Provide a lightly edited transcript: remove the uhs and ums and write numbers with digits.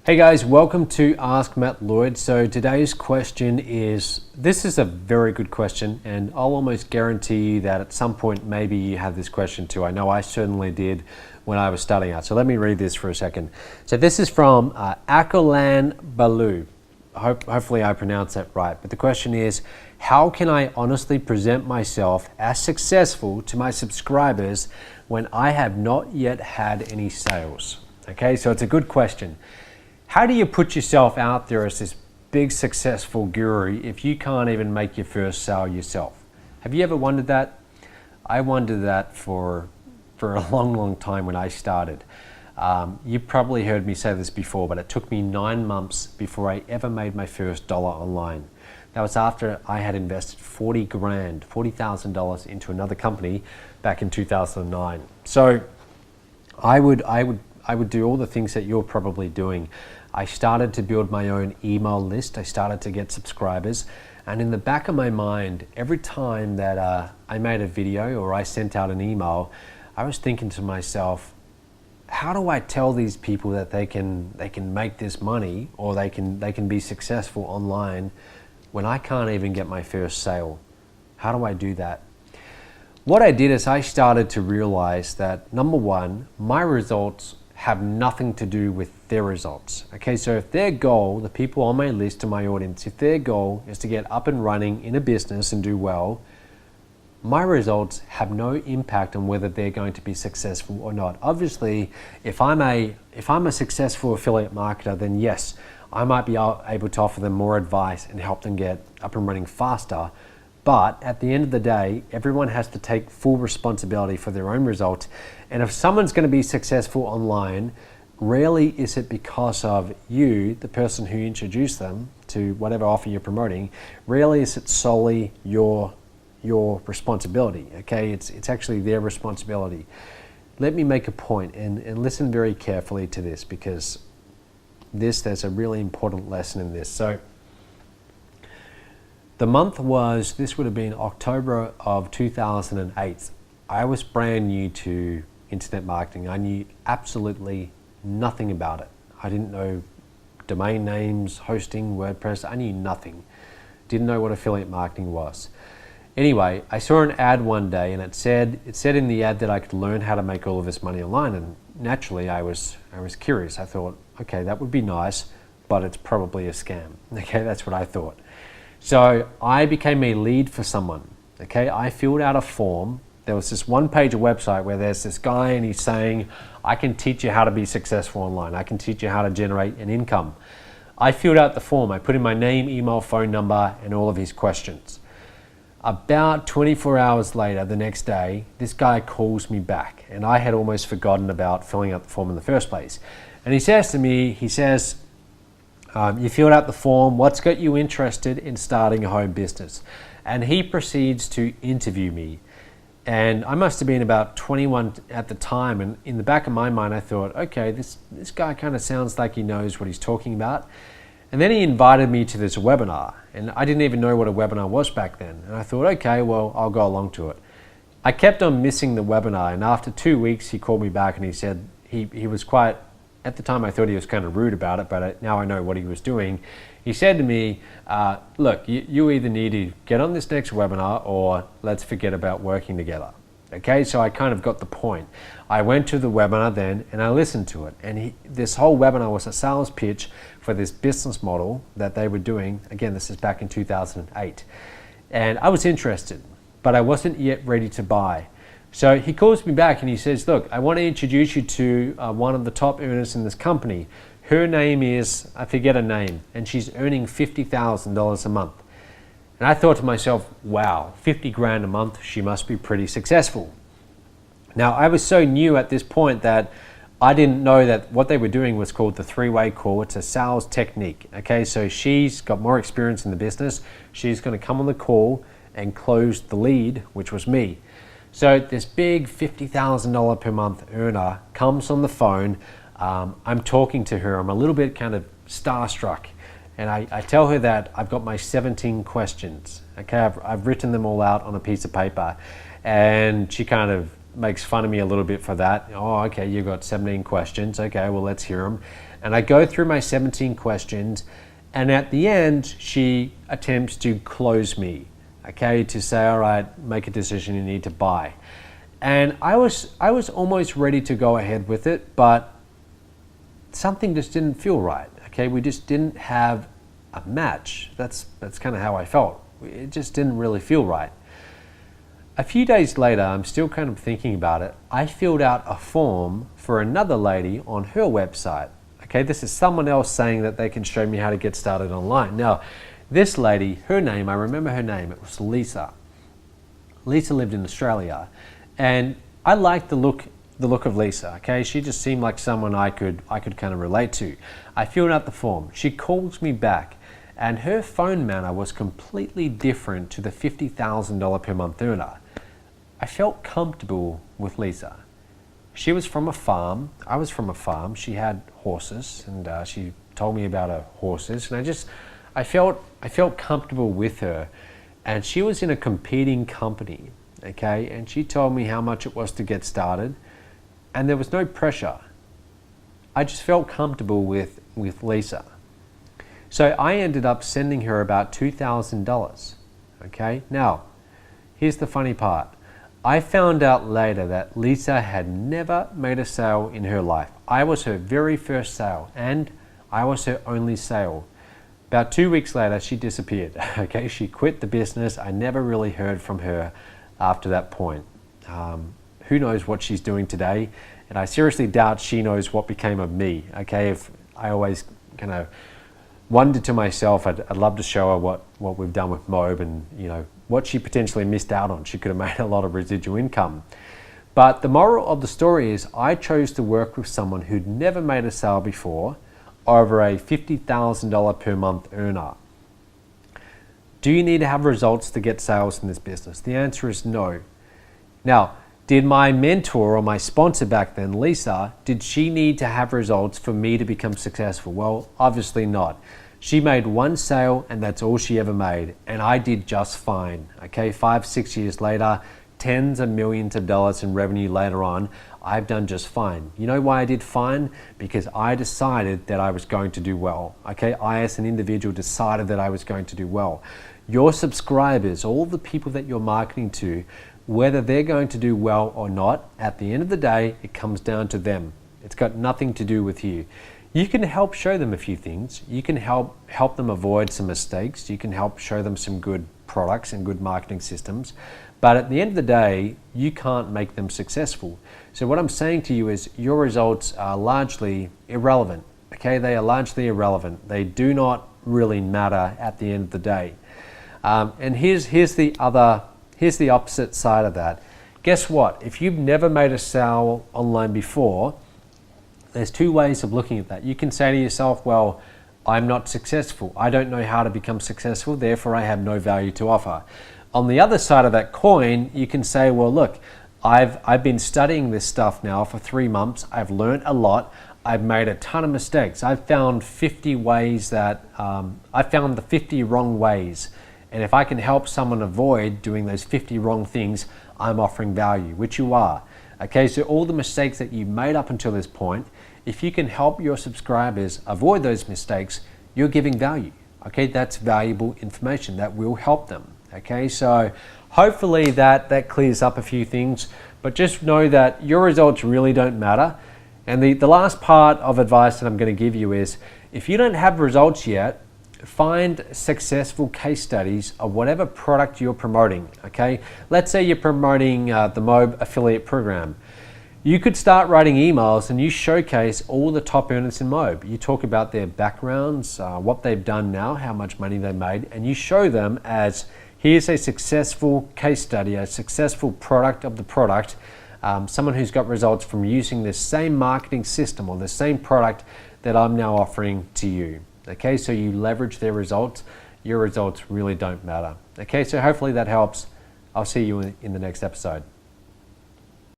Hey guys, welcome to Ask Matt Lloyd. So today's question is, this is a very good question, and I'll almost guarantee you that at some point maybe you had this question too. I know I certainly did when I was starting out. So let me read this for a second. So this is from Akalan Balu. Hopefully I pronounced that right. But the question is, how can I honestly present myself as successful to my subscribers when I have not yet had any sales? Okay, so it's a good question. How do you put yourself out there as this big successful guru if you can't even make your first sale yourself? Have you ever wondered that? I wondered that for a long time when I started. You probably heard me say this before, but it took me 9 months before I ever made my first dollar online. That was after I had invested $40,000 into another company back in 2009. So I would do all the things that you're probably doing. I started to build my own email list. I started to get subscribers. And in the back of my mind, every time that I made a video or I sent out an email, I was thinking to myself, how do I tell these people that they can make this money or they can be successful online when I can't even get my first sale? How do I do that? What I did is I started to realize that, number one, my results have nothing to do with their results. Okay, so if their goal, the people on my list and my audience, if their goal is to get up and running in a business and do well, my results have no impact on whether they're going to be successful or not. Obviously, if I'm a successful affiliate marketer, then yes, I might be able to offer them more advice and help them get up and running faster. But at the end of the day, everyone has to take full responsibility for their own results. And if someone's going to be successful online, rarely is it because of you, the person who introduced them to whatever offer you're promoting. Rarely is it solely your responsibility. Okay, it's actually their responsibility. Let me make a point and listen very carefully to this, because there's a really important lesson in this. So the month was, this would have been October of 2008. I was brand new to internet marketing. I knew absolutely nothing about it. I didn't know domain names, hosting, WordPress. I knew nothing. Didn't know what affiliate marketing was. Anyway, I saw an ad one day, and it said in the ad that I could learn how to make all of this money online. And naturally, I was curious. I thought, okay, that would be nice, but it's probably a scam. Okay, that's what I thought. So I became a lead for someone. Okay, I filled out a form. There was this one-page website where there's this guy and he's saying, I can teach you how to be successful online. I can teach you how to generate an income. I filled out the form. I put in my name, email, phone number, and all of his questions. About 24 hours later, the next day, this guy calls me back, and I had almost forgotten about filling out the form in the first place. And he says to me, you filled out the form, what's got you interested in starting a home business? And he proceeds to interview me. And I must have been about 21 at the time, and in the back of my mind I thought, okay, this guy kind of sounds like he knows what he's talking about. And then he invited me to this webinar, and I didn't even know what a webinar was back then. And I thought, okay, well, I'll go along to it. I kept on missing the webinar, and after 2 weeks he called me back and he said he was quite, at the time I thought he was kind of rude about it, but now I know what he was doing. He said to me, look, you either need to get on this next webinar or let's forget about working together. Okay, so I kind of got the point. I went to the webinar then and I listened to it. And this whole webinar was a sales pitch for this business model that they were doing. Again, this is back in 2008. And I was interested, but I wasn't yet ready to buy. So he calls me back and he says, look, I want to introduce you to one of the top earners in this company. Her name is, I forget her name, and she's earning $50,000 a month. And I thought to myself, wow, 50 grand a month, she must be pretty successful. Now, I was so new at this point that I didn't know that what they were doing was called the three-way call. It's a sales technique. Okay, so she's got more experience in the business. She's going to come on the call and close the lead, which was me. So this big $50,000 per month earner comes on the phone. I'm talking to her. I'm a little bit kind of starstruck. And I tell her that I've got my 17 questions. Okay, I've written them all out on a piece of paper. And she kind of makes fun of me a little bit for that. Oh, okay, you've got 17 questions. Okay, well, let's hear them. And I go through my 17 questions, and at the end, she attempts to close me, okay, to say, all right, make a decision, you need to buy. And I was almost ready to go ahead with it, but something just didn't feel right, okay? We just didn't have a match. That's kind of how I felt. It just didn't really feel right. A few days later, I'm still kind of thinking about it. I filled out a form for another lady on her website. Okay, this is someone else saying that they can show me how to get started online. Now, this lady, her name, I remember her name, it was Lisa. Lisa lived in Australia, and I liked the look of Lisa, okay? She just seemed like someone I could kind of relate to. I filled out the form. She calls me back, and her phone manner was completely different to the $50,000 per month earner. I felt comfortable with Lisa. She was from a farm. I was from a farm. She had horses, and she told me about her horses, and I felt comfortable with her. And she was in a competing company, okay? And she told me how much it was to get started, and there was no pressure. I just felt comfortable with Lisa. So I ended up sending her about $2,000, okay? Now, here's the funny part. I found out later that Lisa had never made a sale in her life. I was her very first sale, and I was her only sale. About 2 weeks later, she disappeared, okay? She quit the business. I never really heard from her after that point. Who knows what she's doing today? And I seriously doubt she knows what became of me, okay? If I always kind of wondered to myself, I'd love to show her what we've done with Mobe, and you know what she potentially missed out on. She could have made a lot of residual income. But the moral of the story is I chose to work with someone who'd never made a sale before over a $50,000 per month earner. Do you need to have results to get sales in this business? The answer is no. Now, did my mentor or my sponsor back then, Lisa, did she need to have results for me to become successful? Well, obviously not. She made one sale, and that's all she ever made, and I did just fine. Okay, 5-6 years later, tens of millions of dollars in revenue later on, I've done just fine. You know why I did fine? Because I decided that I was going to do well. Okay, I as an individual decided that I was going to do well. Your subscribers, all the people that you're marketing to, whether they're going to do well or not, at the end of the day, it comes down to them. It's got nothing to do with you. You can help show them a few things. You can help them avoid some mistakes. You can help show them some good products and good marketing systems. But at the end of the day, you can't make them successful. So what I'm saying to you is your results are largely irrelevant. Okay, they are largely irrelevant. They do not really matter at the end of the day. And here's the opposite side of that. Guess what? If you've never made a sale online before, there's two ways of looking at that. You can say to yourself, well, I'm not successful. I don't know how to become successful, therefore I have no value to offer. On the other side of that coin, you can say, well, look, I've been studying this stuff now for 3 months. I've learned a lot. I've made a ton of mistakes. I've found 50 ways that, I found the 50 wrong ways. And if I can help someone avoid doing those 50 wrong things, I'm offering value, which you are. Okay, so all the mistakes that you made up until this point, if you can help your subscribers avoid those mistakes, you're giving value. Okay, that's valuable information that will help them. Okay, so hopefully that clears up a few things, but just know that your results really don't matter. And the last part of advice that I'm going to give you is, if you don't have results yet, find successful case studies of whatever product you're promoting, okay? Let's say you're promoting the Mobe affiliate program. You could start writing emails and you showcase all the top earners in Mobe. You talk about their backgrounds, what they've done now, how much money they made, and you show them as, here's a successful case study, a successful product of the product, someone who's got results from using this same marketing system or the same product that I'm now offering to you. Okay, so you leverage their results. Your results really don't matter. Okay, so hopefully that helps. I'll see you in the next episode.